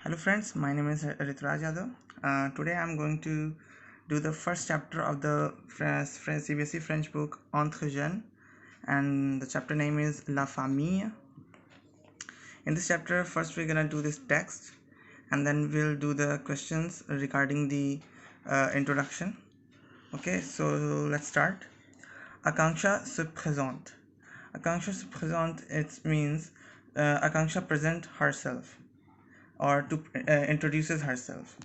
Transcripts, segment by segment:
Hello friends, my name is Rituraj Yadav. Today I am going to do the first chapter of the cbse French book Entre, jeune, and the chapter name is La Famille. In this chapter, first we're gonna do this text, and then we'll do the questions regarding the introduction. Okay, so let's start. Akanksha se présente. Akanksha se présente, it means Akanksha present herself or to introduces herself.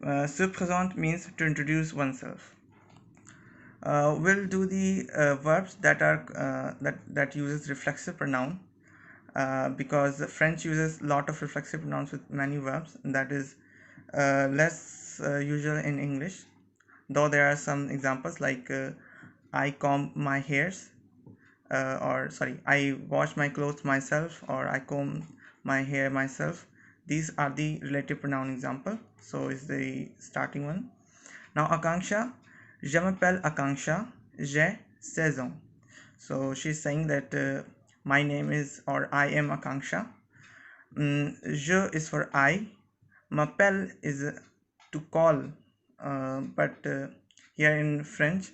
Se présente means to introduce oneself. We'll do the verbs that are that uses reflexive pronoun because French uses a lot of reflexive pronouns with many verbs, and that is less usual in English. Though there are some examples like I comb my hairs, or sorry, I wash my clothes myself, or I comb my hair myself. These are the relative pronoun example. So is the starting one. Now Akanksha, je m'appelle Akanksha, j'ai 16 ans. So she's saying that my name is, or I am Akanksha. Je is for I. M'appelle is to call, but here in French,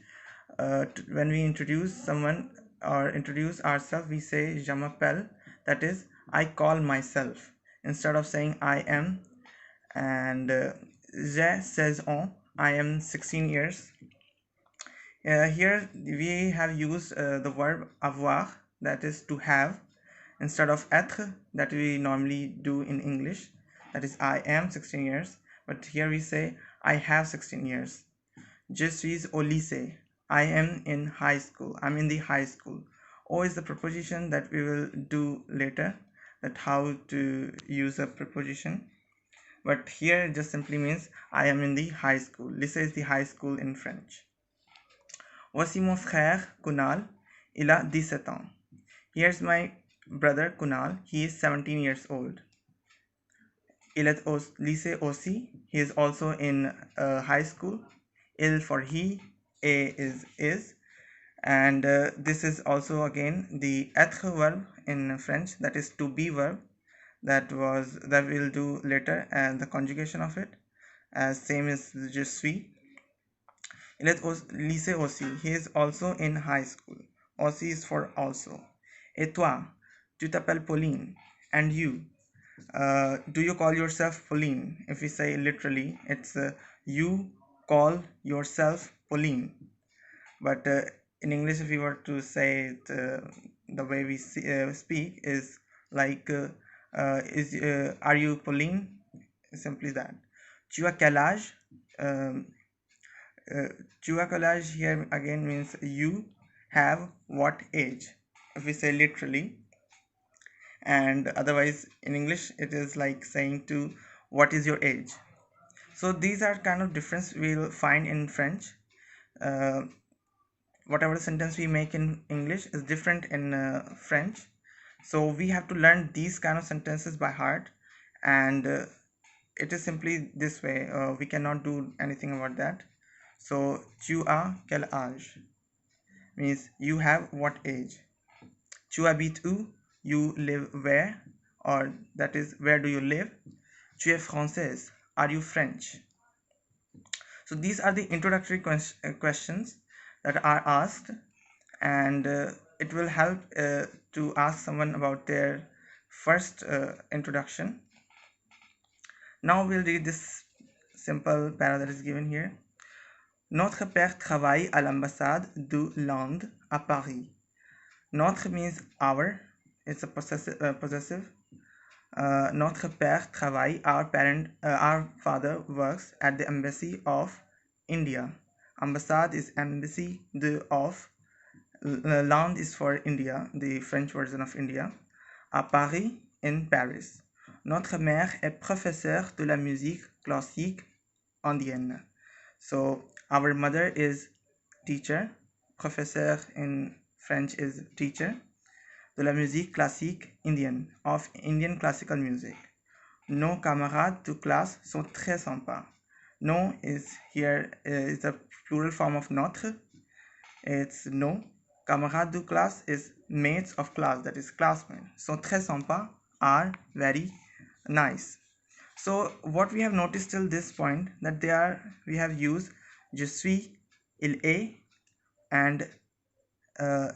when we introduce someone or introduce ourselves, we say je m'appelle, that is I call myself, instead of saying I am. And j'ai 16 ans, I am 16 years. Here we have used the verb avoir, that is to have, instead of être that we normally do in English, that is I am 16 years, but here we say I have 16 years. Je suis au lycée, I am in high school, I'm in the high school. O is the preposition that we will do later, that how to use a preposition, but here it just simply means I am in the high school. Lycée is the high school in French. Voici mon frère Kunal, il a 17 ans. Here's my brother Kunal, he is 17 years old. Il est au lycée aussi, he is also in high school. Il for he, a is, and this is also again the être verb in French, that is to be verb, that we'll do later, and the conjugation of it as same as je suis. Il est au lycée aussi, he is also in high school. Aussi is for also. Et toi, tu t'appelles Pauline, and you, do you call yourself Pauline? If we say literally, it's you call yourself Pauline. But in English, if we were to say it, the way we speak is like, are you Pauline? Simply that. Tu as quel âge? Tu as quel âge here again means you have what age, if we say literally. And otherwise in English it is like saying to what is your age. So these are kind of difference we'll find in French. Whatever sentence we make in English is different in French, so we have to learn these kind of sentences by heart, and it is simply this way. We cannot do anything about that. So tu as quel âge means you have what age. Tu habites où, you live where, or that is where do you live. Tu es française, are you French. So these are the introductory questions that are asked, and it will help to ask someone about their first introduction. Now we'll read this simple para that is given here. Notre père travaille à l'ambassade d'Hollande à Paris. Notre means our, it's a possessive. Notre père travaille, our father works at the embassy of India. Ambassade is embassy of. Hollande is for India, the French version of India. À Paris, in Paris. Notre mère est professeure de la musique classique indienne. So our mother is teacher. Professeur in French is teacher. De la musique classique indienne, of Indian classical music. Nos camarades de classe sont très sympas. Nos is here is the plural form of notre. It's nos. Camarades de classe is mates of class, that is classmates. So très sympas are very nice. So what we have noticed till this point, that we have used je suis, il est, and uh,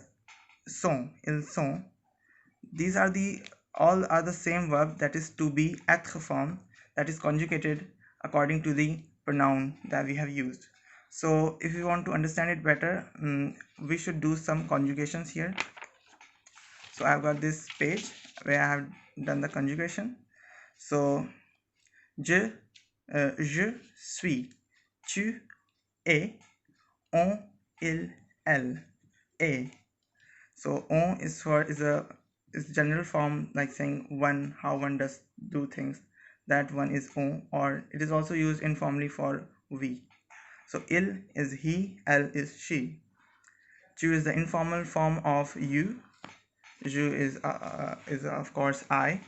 sont, ils sont. These are all are the same verb, that is to be, être form, that is conjugated according to the pronoun that we have used. So if you want to understand it better, we should do some conjugations here. So I've got this page where I have done the conjugation. So je suis, tu es, on, il, elle, est. So on is general form, like saying one, how one does do things. That one is on, or it is also used informally for we. So il is he, elle is she. Tu is the informal form of you. Je is of course I.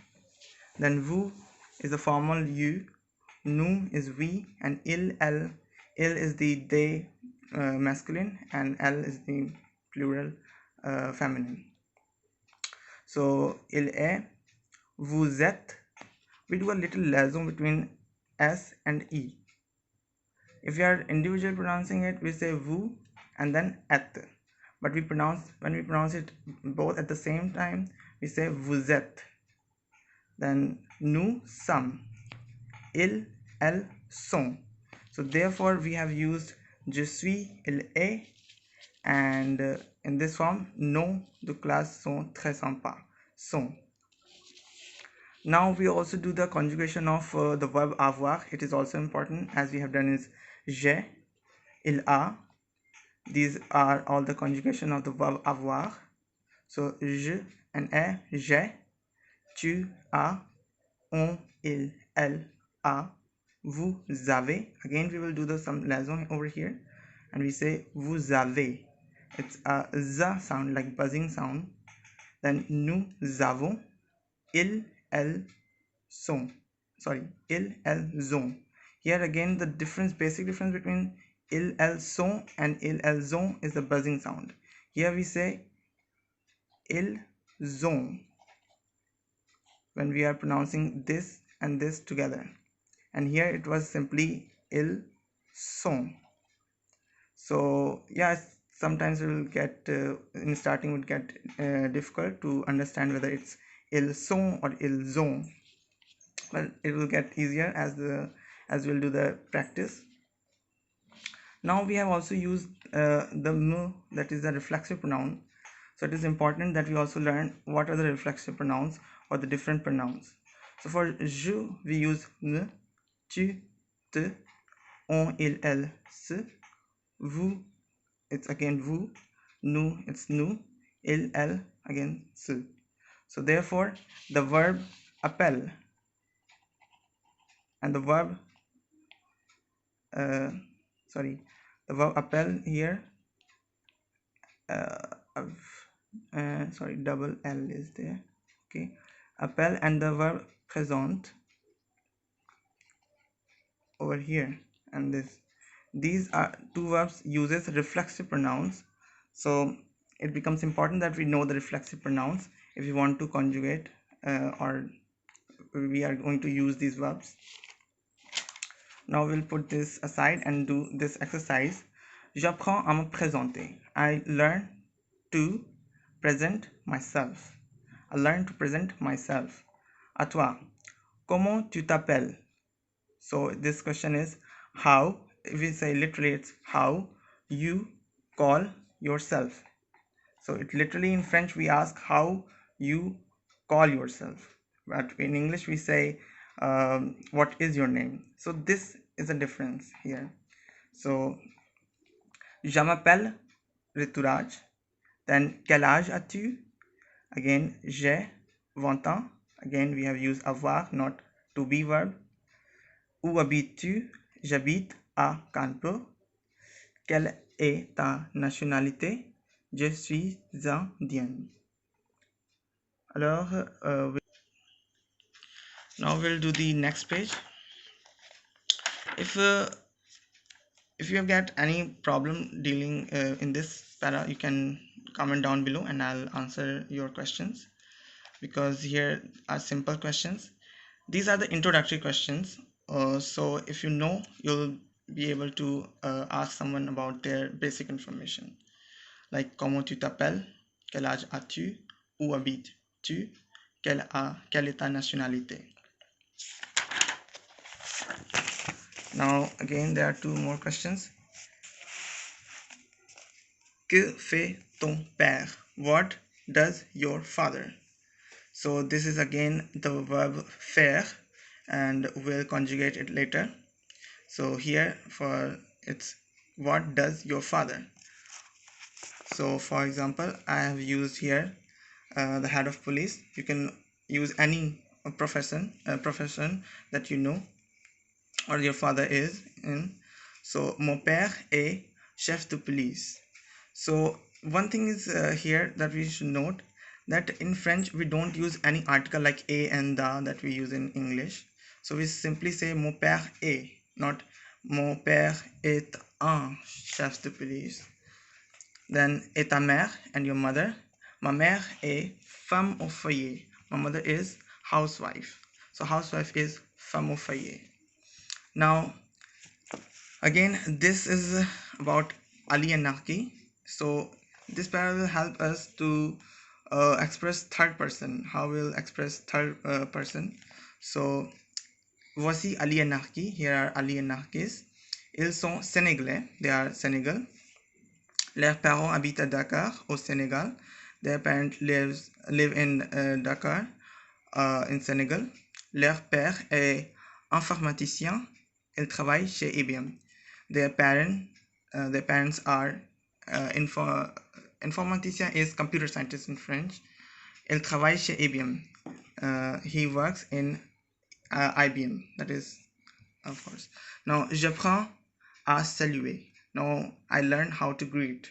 Then vous is the formal you. Nous is we, and il, elle. Il is the they masculine, and elle is the plural feminine. So il est, vous êtes. We do a little liaison between s and e. If we are individually pronouncing it, we say vous and then et. But when we pronounce it both at the same time, we say vous êtes. Then nous sommes, ils, elles sont. So therefore we have used je suis, il est, and in this form, nos de classe sont très sympas. Sont. Now we also do the conjugation of the verb avoir. It is also important, as we have done is j'ai, il a. These are all the conjugation of the verb avoir. So je and ai, j'ai, tu as, on, il, elle, a, vous avez. Again we will do some liaison over here, and we say vous avez. It's a z sound, like buzzing sound. Then nous avons, ils, elles sont. Sorry, ils, elles ont. Here again the basic difference between ils, elles sont and ils, elles ont is the buzzing sound. Here we say ils ont when we are pronouncing this and this together, and here it was simply ils sont. So yeah, sometimes it will get in starting would get difficult to understand whether it's ils sont or ils ont, but it will get easier as we'll do the practice. Now we have also used the m, that is the reflexive pronoun. So it is important that we also learn what are the reflexive pronouns or the different pronouns. So for je we use n, tu, te, on, il, elle, se. Vous, it's again vous. Nous, it's nous. Il, elle, again se. So therefore the verb appelle and the verb the verb appelle here, sorry, double L is there, okay, appelle, and the verb présente over here, and these are two verbs uses reflexive pronouns. So it becomes important that we know the reflexive pronouns if we want to conjugate or we are going to use these verbs. Now we'll put this aside and do this exercise. J'apprends à me présenter. I learn to present myself. I learn to present myself. À toi. Comment tu t'appelles? So this question is how, if we say literally, it's how you call yourself. So it literally in French we ask how you call yourself, but in English we say what is your name. So this is a difference here. So je m'appelle Rituraj. Then quel âge as-tu? Again j'ai 20 ans. Again we have used avoir, not to be verb. Où habites-tu? J'habite à Kanpur. Quelle est ta nationalité? Je suis indien. Alors, now we'll do the next page. If you have got any problem dealing in this para, you can comment down below and I'll answer your questions, because here are simple questions. These are the introductory questions. So if you know, you'll be able to ask someone about their basic information, like comment tu t'appelles, quel âge as-tu, où habites-tu, quelle est ta nationalité. Now again there are two more questions. Que fait ton père? What does your father? So this is again the verb faire, and we'll conjugate it later. So here for it's what does your father. So for example, I have used here the head of police. You can use any profession that you know or your father is in. So mon père est chef de police. So one thing is here that we should note, that in French we don't use any article like a and the that we use in English. So we simply say mon père est, not mon père est un chef de police. Then et ta mère, and your mother. Ma mère est femme au foyer. My mother is housewife. So housewife is femme au foyer. Now again, this is about Ali and Naki. So this para will help us to express third person. How we'll express third person. So voici Ali et Naki. Here are Ali and Nargis. Ils sont sénégalais. They are Senegal. Leurs parents habitent à Dakar, au Sénégal. Their parents live in Dakar, in Senegal. Leur père est informaticien. Il travaille chez IBM. Their parents are informaticien is computer scientist in French. Il travaille chez IBM. He works in IBM. That is, of course. Now, j'apprends à saluer. Now, I learn how to greet.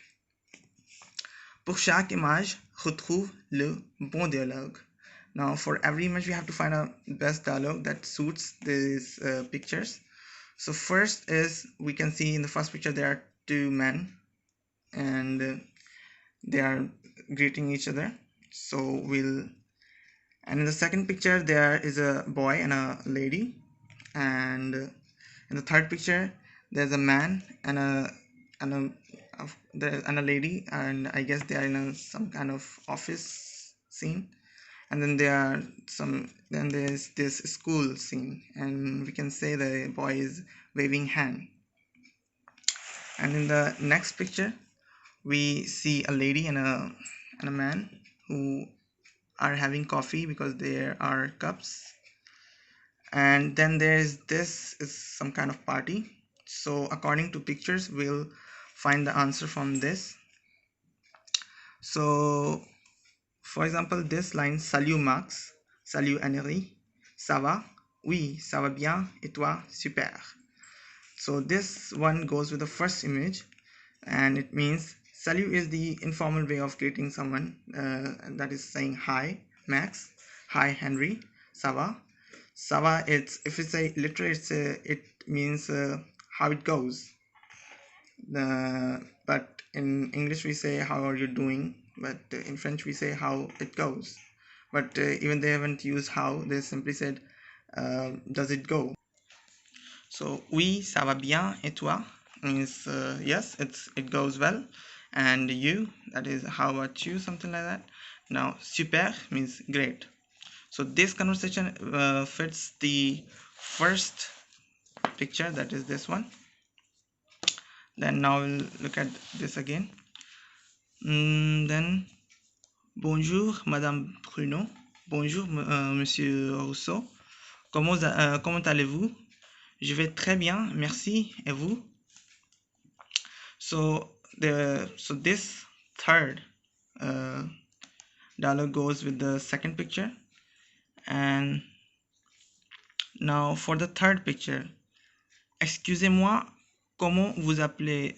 Pour chaque image, retrouve le bon dialogue. Now, for every image, we have to find a best dialogue that suits these pictures. So first is, we can see in the first picture there are two men, and they are greeting each other. So and in the second picture there is a boy and a lady, and in the third picture there's a man and a lady, and I guess they are in some kind of office scene. And then there's this school scene, and we can say the boy is waving hand. And in the next picture we see a lady and a man who are having coffee because there are cups. And then this is some kind of party. So according to pictures, we'll find the answer from this. So for example, this line, salut Max, salut Annery, ça va? Oui, ça va bien, et toi? Super. So this one goes with the first image, and it means salut is the informal way of greeting someone, that is saying hi Max, hi Henry, ça va? Ça va, it's, if it's a literate, it means how it goes. But in English we say how are you doing, but in French we say how it goes. But even they haven't used how, they simply said does it go. So oui, ça va bien, et toi means yes, it goes well, and you, that is how about you, something like that. Now super means great. So this conversation fits the first picture, that is this one. Then now we'll look at this again. Then bonjour Madame Bruno, bonjour Monsieur Rousseau, comment allez-vous? Je vais très bien, merci, et vous? So this third dialogue goes with the second picture. And now for the third picture, excusez-moi, comment vous appelez?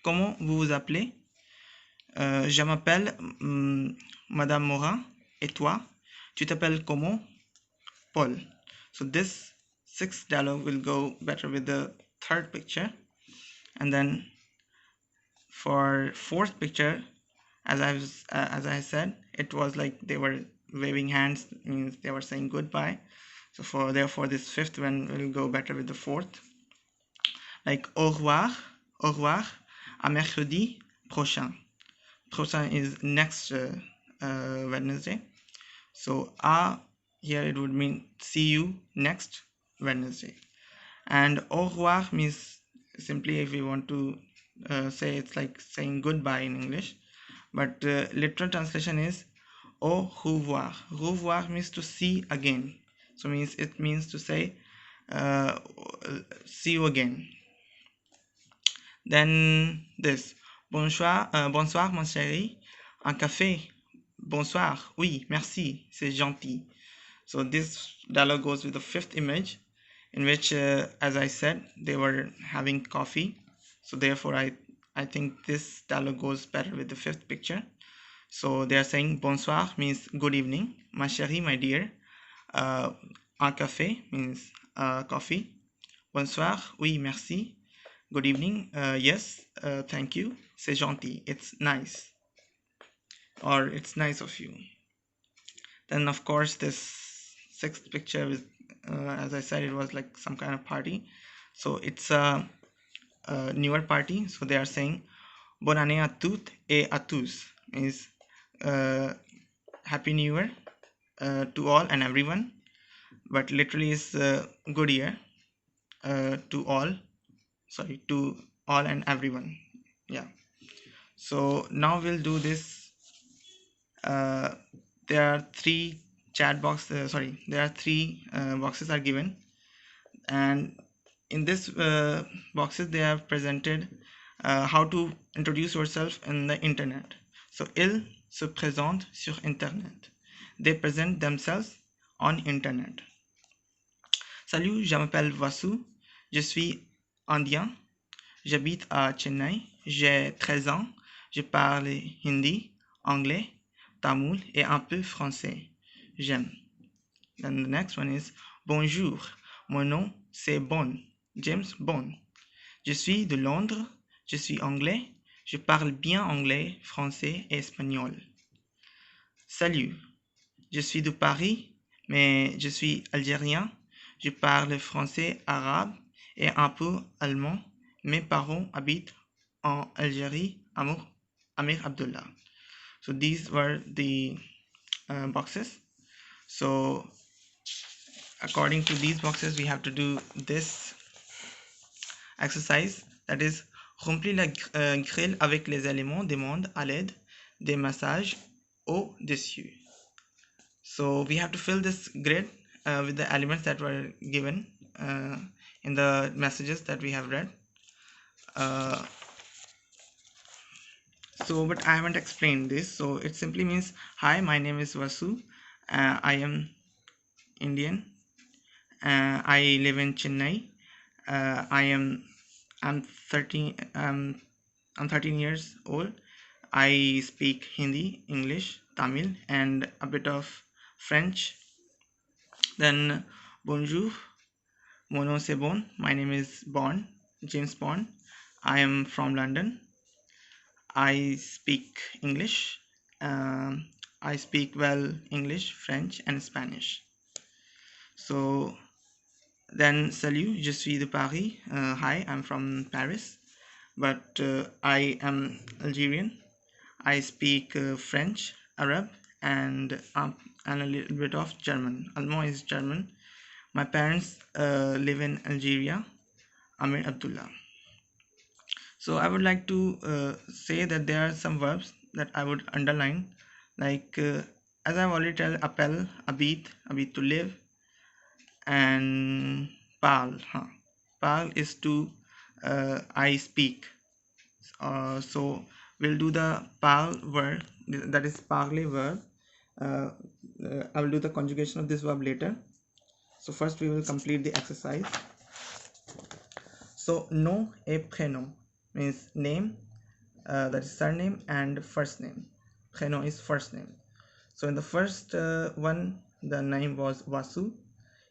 Comment vous vous appelez? Je m'appelle Madame Morin. Et toi? Tu t'appelles comment? Paul. So this sixth dialogue will go better with the third picture. And then for fourth picture, as I said, it was like they were waving hands, means they were saying goodbye. So therefore this fifth one will go better with the fourth. Like au revoir, à mercredi prochain. Prochain is next Wednesday. So here it would mean see you next Wednesday. And au revoir means simply, if we want to say, it's like saying goodbye in English, but literal translation is au revoir. Revoir means to see again, so it means to say uh, see you again. Then this bonsoir, bonsoir mon chéri, un café. Bonsoir, oui, merci, c'est gentil. So this dialogue goes with the fifth image, in which, as I said, they were having coffee. So therefore, I think this dialogue goes better with the fifth picture. So they are saying bonsoir means good evening, ma chérie, my dear. Un café means coffee. Bonsoir, oui, merci. Good evening, yes, thank you. C'est gentil, it's nice, or it's nice of you. Then of course this sixth picture is, as I said, it was like some kind of party. So it's a New Year party. So they are saying bonne année à toutes et à tous, means happy new year to all and everyone, but literally is good year to all and everyone. Yeah. So now we'll do this. There are three boxes are given, and in this boxes they have presented how to introduce yourself in the internet. So ils se présentent sur internet. They present themselves on internet. Salut, je m'appelle Vasu, je suis indien, j'habite à Chennai, j'ai 13 ans, je parle hindi, anglais, tamoul et un peu français. J'aime. Then the next one is bonjour, mon nom c'est Bon, James Bon. Je suis de Londres, je suis anglais, je parle bien anglais, français et espagnol. Salut, je suis de Paris, mais je suis algérien, je parle français, arabe et un peu allemand. Mes parents habitent en Algérie, Amir Abdullah. So these were the boxes. So according to these boxes, we have to do this exercise, that is remplir la grille avec les éléments des mondes à l'aide des messages au-dessus. So we have to fill this grid with the elements that were given in the messages that we have read. But I haven't explained this. So it simply means, hi, my name is Vasu, I am Indian, I live in Chennai, I'm 13 years old, I speak Hindi, English, Tamil and a bit of French. Then bonjour, mon nom c'est Bon, my name is Bond, James Bond, I am from London, I speak English, I speak well English, French and Spanish. So then salut, je suis de Paris, hi, I'm from Paris, but I am Algerian, I speak French, Arab and a little bit of German. Allemand is German. My parents live in Algeria, Amir Abdullah. So I would like to say that there are some verbs that I would underline, like as I've already told, appel, habite to live, and parle. Parle is to I speak. So we'll do the parle verb, that is parler verb. I will do the conjugation of this verb later. So first we will complete the exercise. So nom et prénom means name, that is surname, and first name. Prénom is first name. So in the first one, the name was Vasu.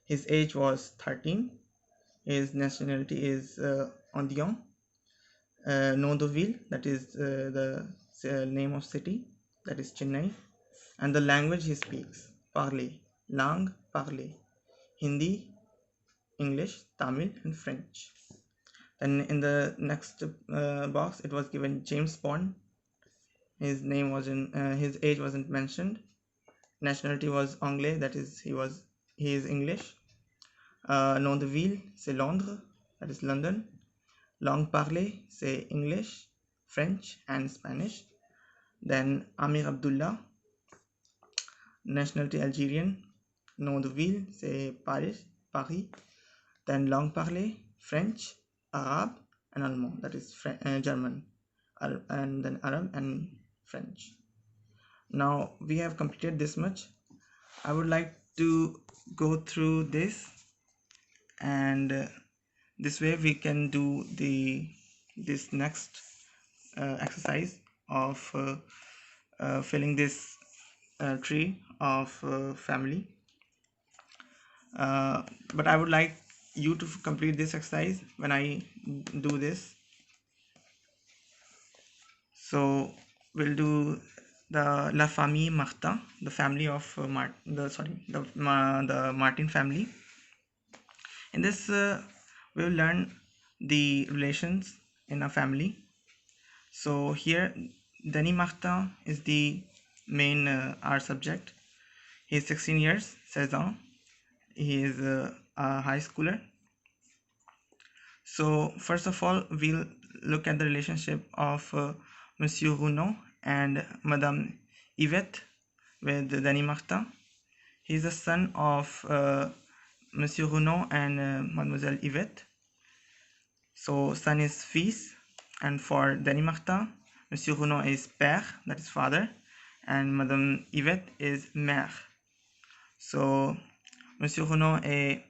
His age was 13. His nationality is Indian. Nom de ville, that is the name of city, that is Chennai. And the language he speaks, parler, langue parler. Hindi, English, Tamil, and French. Then in the next box, it was given James Bond. His name wasn't, his age wasn't mentioned. Nationality was Anglais, that is, he is English. Nom de ville, c'est Londres, that is London. Langue parlée, c'est English, French, and Spanish. Then Amir Abdullah, nationality Algerian. Nom de ville, c'est Paris. Then langue parlée, French, Arab, and Allemand, that is German, and then Arab and French. Now we have completed this much. I would like to go through this, and this way we can do this next exercise of filling this tree of family. But I would like you to complete this exercise when I do this. So we'll do the La Famille Martin, the family of the Martin family. In this, we'll learn the relations in a family. So here, Denis Martin is the main our subject. He is 16 years, 16 ans. He is a high schooler. So first of all, we'll look at the relationship of Monsieur Renaud and Madame Yvette with Denis Martin. He is the son of Monsieur Renaud and Mademoiselle Yvette. So son is fils, and for Denis Martin, Monsieur Renaud is père, that is father, and Madame Yvette is mère. So Monsieur Renaud est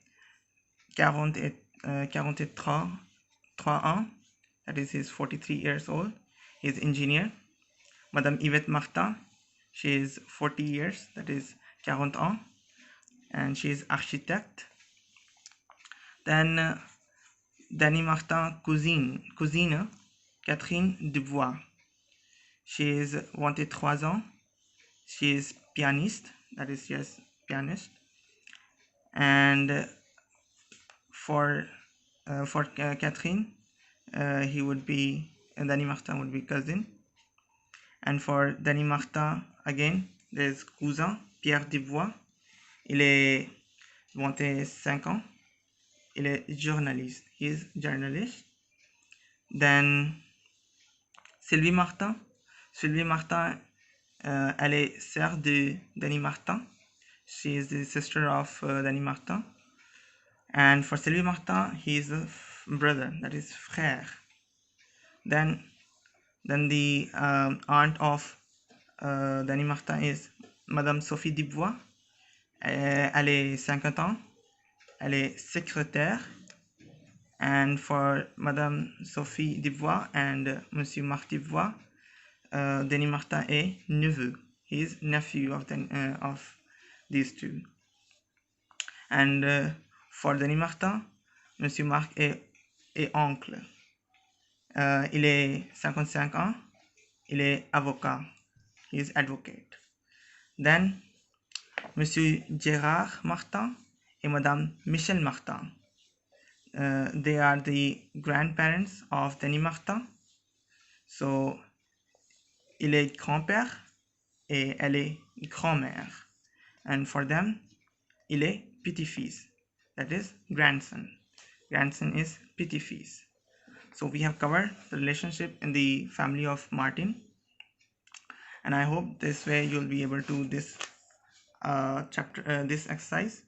43 ans, that is he's 43 years old. He is engineer. Madame Yvette Martin, she is 40 years, that is 40 ans, and she is architect. Then Denis Martin cousine Catherine Dubois. She is 23 ans. She is pianist, that is yes, pianist. And for Catherine, he would be Denis Martin would be cousin. And for Denis Martin again, there's cousin Pierre Dubois. Il est 25 ans. Il est journaliste. He is journalist. Then Sylvie Martin. Sylvie Martin, elle est sœur de Denis Martin. She is the sister of Denis Martin. And for Sylvie Martin, he is a brother, that is frère. Then the aunt of Denis Martin is Madame Sophie Dubois. Elle est 50 ans. Elle est secrétaire. And for Madame Sophie Dubois and Monsieur Marc Dubois, Denis Martin est neveu. He is nephew of these two. And for Denis Martin, Monsieur Marc est oncle. Il est 55 ans. Il est avocat. He is advocate. Then Monsieur Gérard Martin et Madame Michel Martin. They are the grandparents of Denis Martin. So, il est grand-père et elle est grand-mère. And for them, il est petit-fils. That is grandson. Grandson is petit-fils. So we have covered the relationship in the family of Martin. And I hope this way you'll be able to do this this exercise